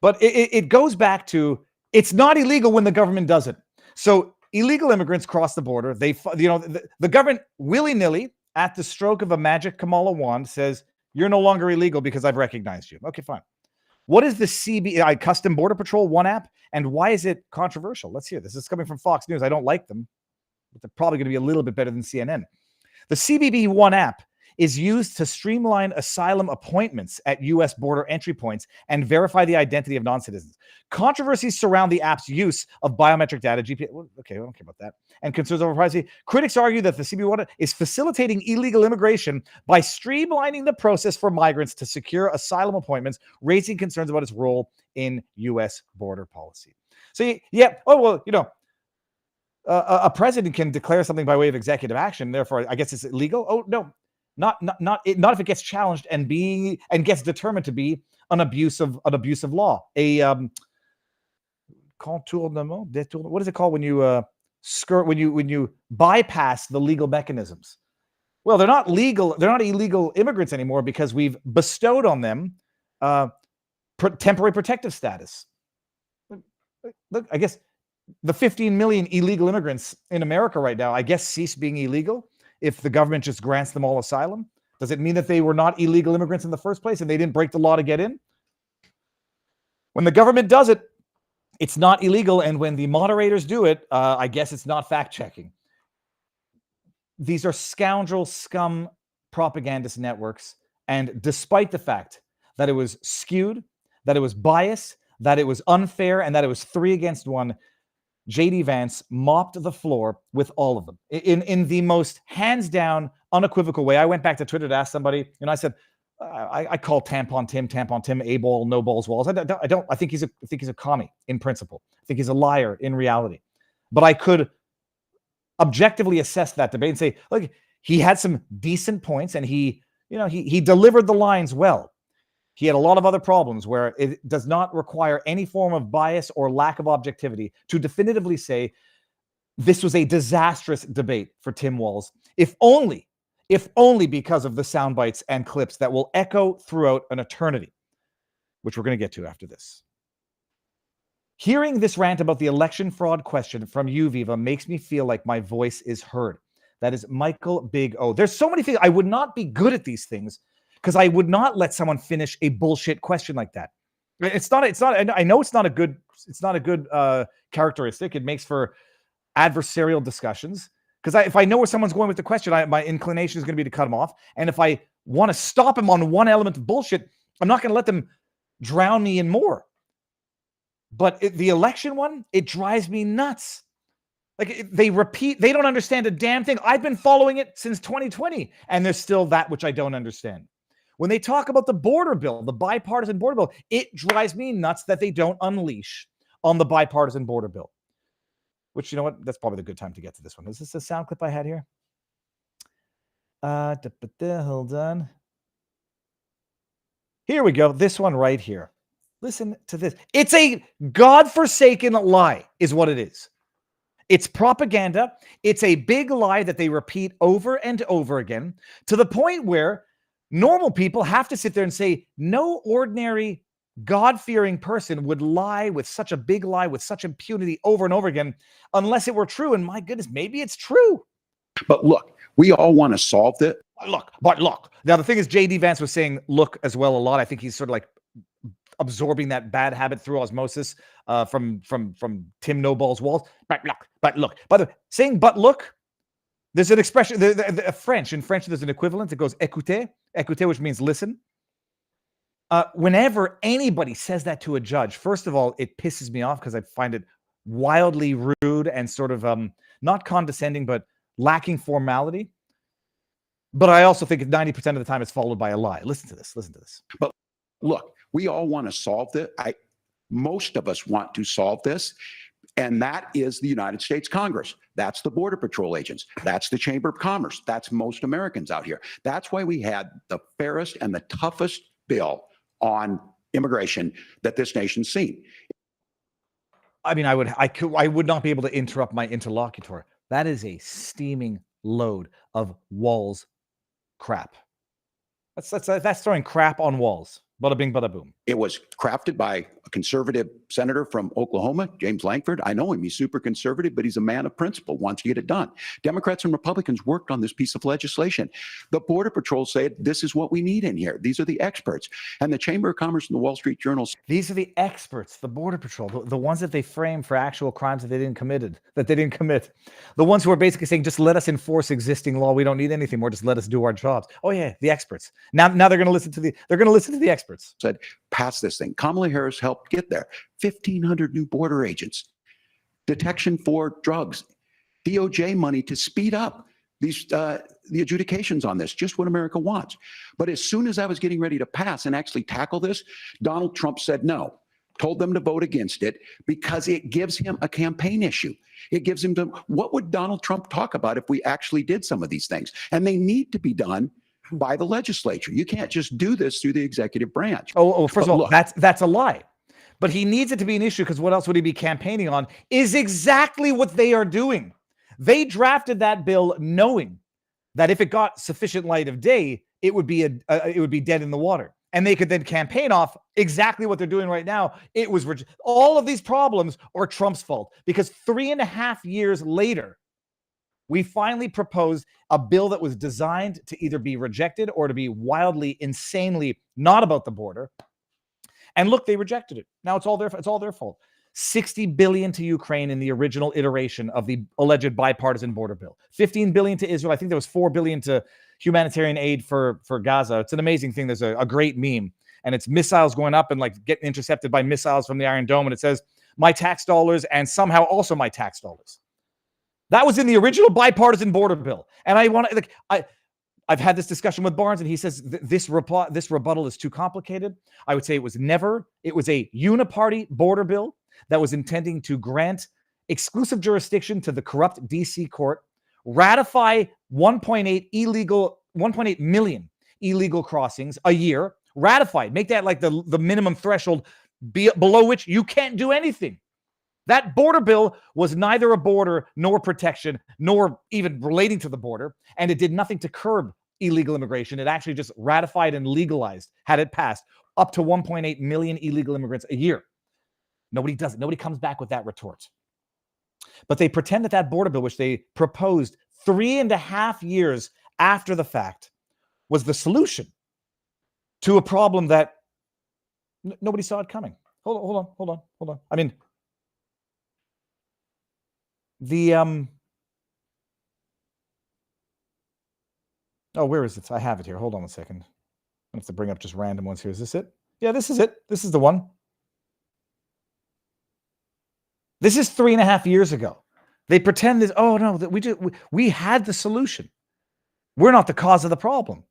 But it goes back to it's not illegal when the government does it. So illegal immigrants cross the border. The government willy-nilly at the stroke of a magic Kamala wand says you're no longer illegal because I've recognized you. Okay, fine. What is the CBI Custom Border Patrol One app, and why is it controversial? Let's hear this. This is coming from Fox News. I don't like them, but they're probably going to be a little bit better than CNN. The CBP One app is used to streamline asylum appointments at U.S. border entry points and verify the identity of non-citizens. Controversies surround the app's use of biometric data, GPS. Okay, I don't care about that. And concerns over privacy. Critics argue that the CBP One is facilitating illegal immigration by streamlining the process for migrants to secure asylum appointments, raising concerns about its role in U.S. border policy. So, yeah, a president can declare something by way of executive action. Therefore, I guess it's illegal. Oh, no. Not if it gets challenged and gets determined to be an abuse of law. Contournement. What is it called when you when you bypass the legal mechanisms? Well, they're not legal. They're not illegal immigrants anymore because we've bestowed on them temporary protective status. Look, I guess the 15 million illegal immigrants in America right now, I guess, cease being illegal if the government just grants them all asylum. Does it mean that they were not illegal immigrants in the first place and they didn't break the law to get in? When the government does it, it's not illegal. And when the moderators do it, I guess it's not fact-checking. These are scoundrel scum propagandist networks. And despite the fact that it was skewed, that it was biased, that it was unfair, and that it was 3 against 1, J.D. Vance mopped the floor with all of them in the most hands down, unequivocal way. I went back to Twitter to ask somebody, and I said, I call Tampon Tim, A ball, no balls, Walz. I think he's a commie in principle. I think he's a liar in reality. But I could objectively assess that debate and say, look, he had some decent points, and he delivered the lines well. He had a lot of other problems where it does not require any form of bias or lack of objectivity to definitively say this was a disastrous debate for Tim Walz, if only because of the sound bites and clips that will echo throughout an eternity, which we're going to get to after this. Hearing this rant about the election fraud question from you, Viva, makes me feel like my voice is heard. That is Michael Big O. There's so many things. I would not be good at these things because I would not let someone finish a bullshit question like that. It's not. I know it's not a good characteristic. It makes for adversarial discussions. Because if I know where someone's going with the question, my inclination is going to be to cut them off. And if I want to stop them on one element of bullshit, I'm not going to let them drown me in more. But the election one, it drives me nuts. Like they don't understand a damn thing. I've been following it since 2020, and there's still that which I don't understand. When they talk about the border bill, the bipartisan border bill, it drives me nuts that they don't unleash on the bipartisan border bill. Which, you know what? That's probably the good time to get to this one. Is this a sound clip I had here? Hold on. Here we go. This one right here. Listen to this. It's a godforsaken lie, is what it is. It's propaganda. It's a big lie that they repeat over and over again to the point where normal people have to sit there and say, no ordinary God-fearing person would lie with such a big lie, with such impunity over and over again, unless it were true. And my goodness, maybe it's true. But look, we all want to solve this. But look. Now, the thing is, J.D. Vance was saying look as well a lot. I think he's sort of like absorbing that bad habit through osmosis from Tim No-Balls Walz. But look. By the way, saying but look, there's an expression, in French, there's an equivalent that goes écoutez, which means listen. Whenever anybody says that to a judge, first of all, it pisses me off because I find it wildly rude and sort of not condescending, but lacking formality. But I also think 90% of the time it's followed by a lie. Listen to this. But look, we all want to solve this. Most of us want to solve this. And that is the United States Congress. That's the Border Patrol agents. That's the Chamber of Commerce. That's most Americans out here. That's why we had the fairest and the toughest bill on immigration that this nation's seen. I mean, I would not be able to interrupt my interlocutor. That is a steaming load of Walz crap. That's throwing crap on Walz. Bada bing, bada boom. It was crafted by a conservative senator from Oklahoma, James Lankford. I know him. He's super conservative, but he's a man of principle, wants to get it done. Democrats and Republicans worked on this piece of legislation. The Border Patrol said, this is what we need in here. These are the experts. And the Chamber of Commerce and the Wall Street Journal. These are the experts, the Border Patrol, the ones that they frame for actual crimes that they didn't commit. The ones who are basically saying, just let us enforce existing law. We don't need anything more. Just let us do our jobs. Oh yeah, the experts. Now they're going to listen to the experts. Said, pass this thing. Kamala Harris helped get there. 1,500 new border agents, detection for drugs, DOJ money to speed up these the adjudications on this, just what America wants. But as soon as I was getting ready to pass and actually tackle this, Donald Trump said no, told them to vote against it because it gives him a campaign issue. It gives him what would Donald Trump talk about if we actually did some of these things? And they need to be done by the legislature. You can't just do this through the executive branch. First of all, that's a lie. But he needs it to be an issue because what else would he be campaigning on? Is exactly what they are doing. They drafted that bill knowing that if it got sufficient light of day, it would be dead in the water, and they could then campaign off exactly what they're doing right now. It was all of these problems are Trump's fault because 3.5 years later, we finally proposed a bill that was designed to either be rejected or to be wildly, insanely not about the border. And look, they rejected it. Now it's all their fault. $60 billion to Ukraine in the original iteration of the alleged bipartisan border bill. $15 billion to Israel. I think there was $4 billion to humanitarian aid for Gaza. It's an amazing thing. There's a great meme, and it's missiles going up and like getting intercepted by missiles from the Iron Dome, and it says my tax dollars and somehow also my tax dollars. That was in the original bipartisan border bill. And I've had this discussion with Barnes, and he says this rebuttal is too complicated. I would say it was a uniparty border bill that was intending to grant exclusive jurisdiction to the corrupt DC court, ratify 1.8 million illegal crossings a year, ratified, make that like the minimum threshold below which you can't do anything. That border bill was neither a border nor protection, nor even relating to the border, and it did nothing to curb illegal immigration. It actually just ratified and legalized, had it passed, up to 1.8 million illegal immigrants a year. Nobody does it. Nobody comes back with that retort. But they pretend that border bill, which they proposed 3.5 years after the fact, was the solution to a problem that nobody saw it coming. Hold on. I mean, where is it? I have it here. Hold on a second. I have to bring up just random ones here. Is this it? Yeah, this is it. This is the one. This is 3.5 years ago. They pretend that, oh no, that we had the solution. We're not the cause of the problem.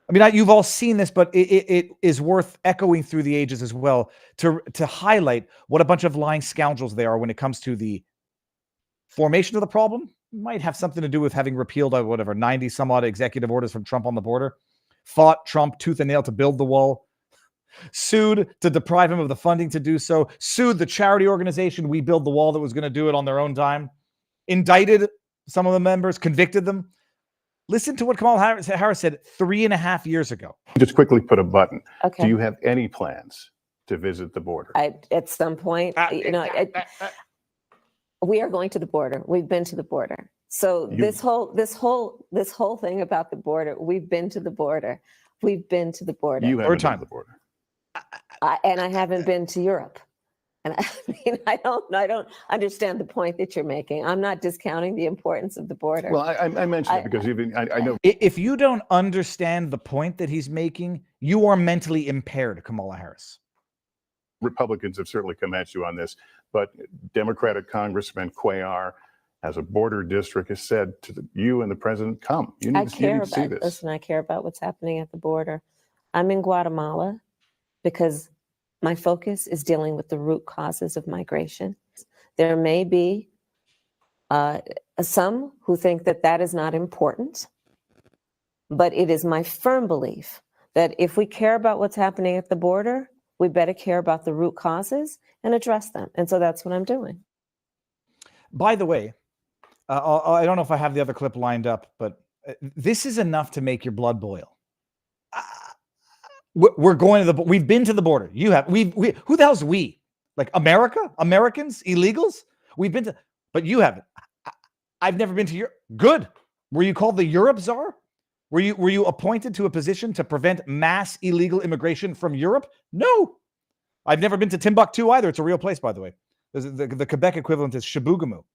I mean, you've all seen this, but it is worth echoing through the ages as well to highlight what a bunch of lying scoundrels they are when it comes to the formation of the problem. It might have something to do with having repealed 90 some odd executive orders from Trump on the border, fought Trump tooth and nail to build the wall, sued to deprive him of the funding to do so, sued the charity organization We Build the Wall that was going to do it on their own dime, indicted some of the members, convicted them. Listen to what Kamala Harris said 3.5 years ago. Just quickly put a button. Okay. Do you have any plans to visit the border? At some point, we are going to the border. We've been to the border. So this whole thing about the border, we've been to the border. We've been to the border. You haven't been to the border. And I haven't been to Europe. And I mean, I don't understand the point that you're making. I'm not discounting the importance of the border. Well, I mentioned it because I know. If you don't understand the point that he's making, you are mentally impaired, Kamala Harris. Republicans have certainly come at you on this, but Democratic Congressman Cuellar, as a border district, has said to you and the president, come. You need to see this. Listen, I care about what's happening at the border. I'm in Guatemala because my focus is dealing with the root causes of migration. There may be some who think that that is not important, but it is my firm belief that if we care about what's happening at the border, we better care about the root causes and address them. And so that's what I'm doing. By the way, I don't know if I have the other clip lined up, but this is enough to make your blood boil. We're going to we've been to the border. You have. Who the hell's we? Like America? Americans? Illegals? We've been to, but you haven't. I've never been to Europe. Good. Were you called the Europe czar? Were you appointed to a position to prevent mass illegal immigration from Europe? No. I've never been to Timbuktu either. It's a real place, by the way. The Quebec equivalent is Chibougamau.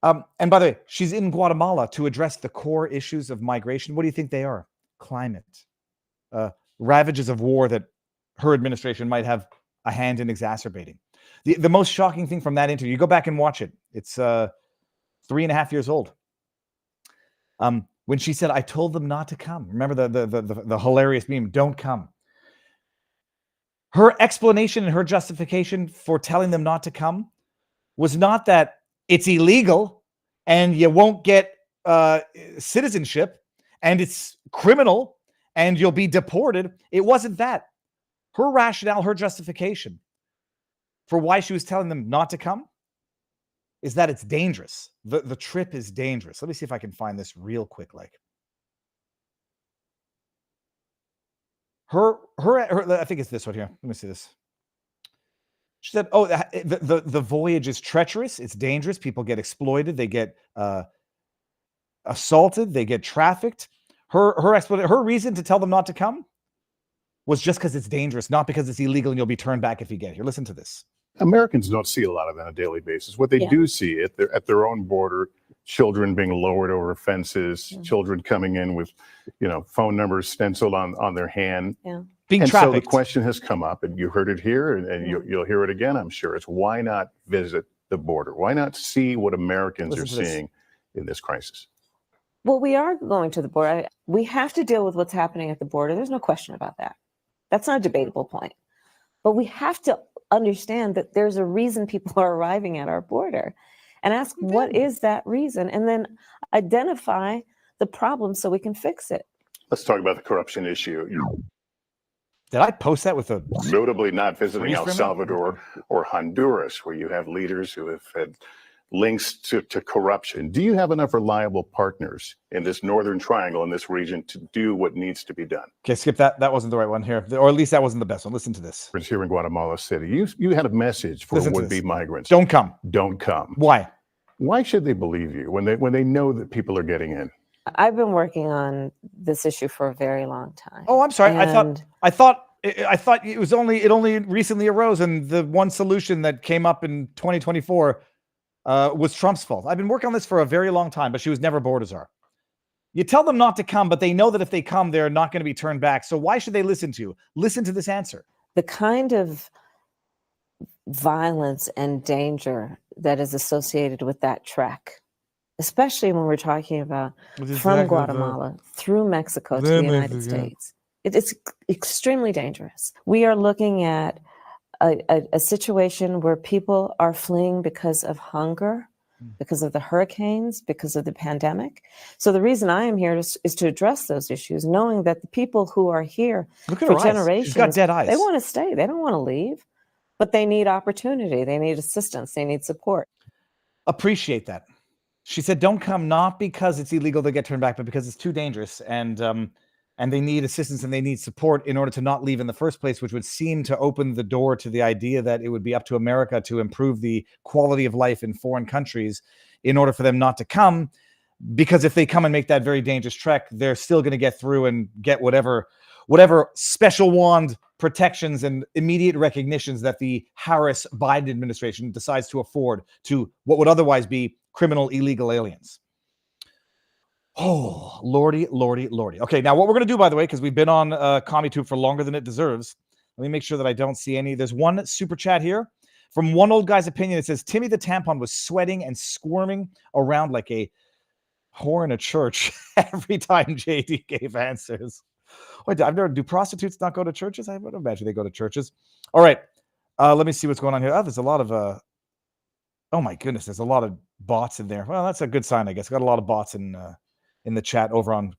And by the way, she's in Guatemala to address the core issues of migration. What do you think they are? Climate. Ravages of war that her administration might have a hand in exacerbating. The most shocking thing from that interview, you go back and watch it. It's 3.5 years old. When she said, I told them not to come. Remember the hilarious meme, don't come. Her explanation and her justification for telling them not to come was not that it's illegal and you won't get citizenship and it's criminal and you'll be deported. It wasn't that. Her rationale, her justification for why she was telling them not to come is that it's dangerous. The trip is dangerous. Let me see if I can find this real quick. Like her I think it's this one here. Let me see this. She said, oh, the voyage is treacherous. It's dangerous. People get exploited. They get assaulted. They get trafficked. Her reason to tell them not to come was just because it's dangerous, not because it's illegal and you'll be turned back if you get here. Listen to this. Americans don't see a lot of that on a daily basis. What they do see at their own border, children being lowered over fences, children coming in with, phone numbers stenciled on their hand. Yeah. Being and trafficked. So the question has come up, and you heard it here, and you'll hear it again, I'm sure. It's why not visit the border? Why not see what Americans are seeing in this crisis? Well, we are going to the border. We have to deal with what's happening at the border. There's no question about that. That's not a debatable point. But we have to understand that there's a reason people are arriving at our border and ask what is that reason, and then identify the problem so we can fix it. Let's talk about the corruption issue. Did I post that with a... Notably not visiting El Salvador or Honduras, where you have leaders who have had links to corruption. Do you have enough reliable partners in this northern triangle, in this region, to do what needs to be done? Okay, skip that. That wasn't the right one here. Or at least that wasn't the best one. Listen to this. It's here in Guatemala City. You had a message for would-be migrants. Don't come. Don't come. Why? Why should they believe you when they know that people are getting in? I've been working on this issue for a very long time. Oh, I'm sorry. I thought it only recently arose, and the one solution that came up in 2024 was Trump's fault. I've been working on this for a very long time, but she was never border czar. You tell them not to come, but they know that if they come, they're not going to be turned back. So why should they listen to you? Listen to this answer. The kind of violence and danger that is associated with that trek, especially when we're talking about from Guatemala through Mexico to the United States. It's extremely dangerous. We are looking at a situation where people are fleeing because of hunger, because of the hurricanes, because of the pandemic. So the reason I am here is to address those issues, knowing that the people who are here for generations, she's got dead eyes. They want to stay. They don't want to leave, but they need opportunity. They need assistance. They need support. Appreciate that. She said, don't come, not because it's illegal to get turned back, but because it's too dangerous. And they need assistance and they need support in order to not leave in the first place, which would seem to open the door to the idea that it would be up to America to improve the quality of life in foreign countries in order for them not to come. Because if they come and make that very dangerous trek, they're still going to get through and get whatever special wand protections and immediate recognitions that the Harris-Biden administration decides to afford to what would otherwise be criminal illegal aliens. Oh, lordy, lordy, lordy. Okay, now what we're going to do, by the way, because we've been on CommieTube for longer than it deserves, let me make sure that I don't see any. There's one super chat here from one old guy's opinion. It says, Timmy the tampon was sweating and squirming around like a whore in a church every time JD gave answers. Wait, do prostitutes not go to churches? I would imagine they go to churches. All right, let me see what's going on here. Oh, there's a lot of... oh, my goodness, there's a lot of bots in there. Well, that's a good sign, I guess. Got a lot of bots in the chat over on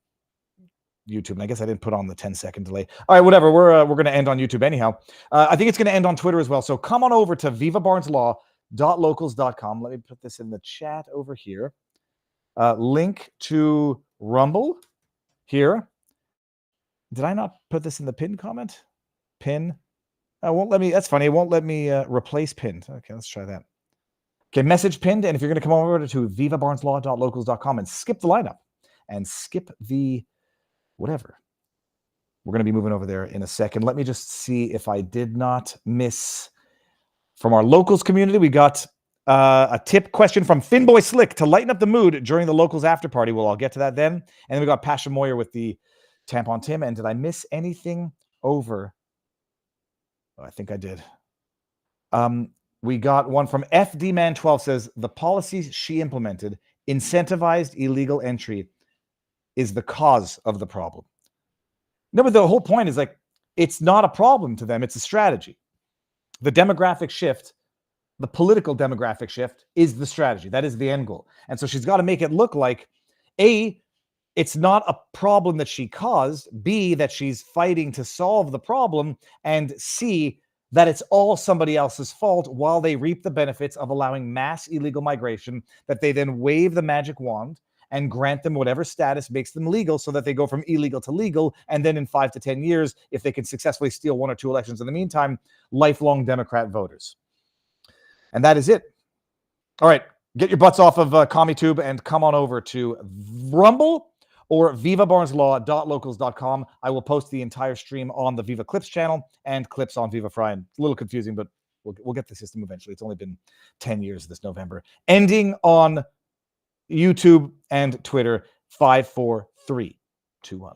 YouTube. And I guess I didn't put on the 10-second delay. All right, whatever. We're going to end on YouTube anyhow. I think it's going to end on Twitter as well. So come on over to vivabarneslaw.locals.com. Let me put this in the chat over here. Link to Rumble here. Did I not put this in the pinned comment? Pin. It won't let me. That's funny. It won't let me replace pinned. Okay, let's try that. Okay, message pinned. And if you're going to come over to vivabarneslaw.locals.com and skip the lineup, and skip the whatever. We're going to be moving over there in a second. Let me just see if I did not miss from our locals community. We got a tip question from Finboy Slick to lighten up the mood during the locals after party. We'll all get to that then. And then we got Pasha Moyer with the tampon Tim. And did I miss anything over? Oh, I think I did. We got one from FDman12 says the policies she implemented incentivized illegal entry is the cause of the problem. No, but the whole point is like, it's not a problem to them. It's a strategy. The demographic shift, the political demographic shift is the strategy. That is the end goal. And so she's got to make it look like, A, it's not a problem that she caused, B, that she's fighting to solve the problem, and C, that it's all somebody else's fault while they reap the benefits of allowing mass illegal migration, that they then wave the magic wand and grant them whatever status makes them legal so that they go from illegal to legal. And then in 5 to 10 years, if they can successfully steal 1 or 2 elections in the meantime, lifelong Democrat voters. And that is it. All right, get your butts off of CommieTube and come on over to Rumble or vivabarneslaw.locals.com. I will post the entire stream on the Viva Clips channel and clips on Viva Frei. It's a little confusing, but we'll get the system eventually. It's only been 10 years this November. Ending on YouTube and Twitter, 5, 4, 3, 2, 1.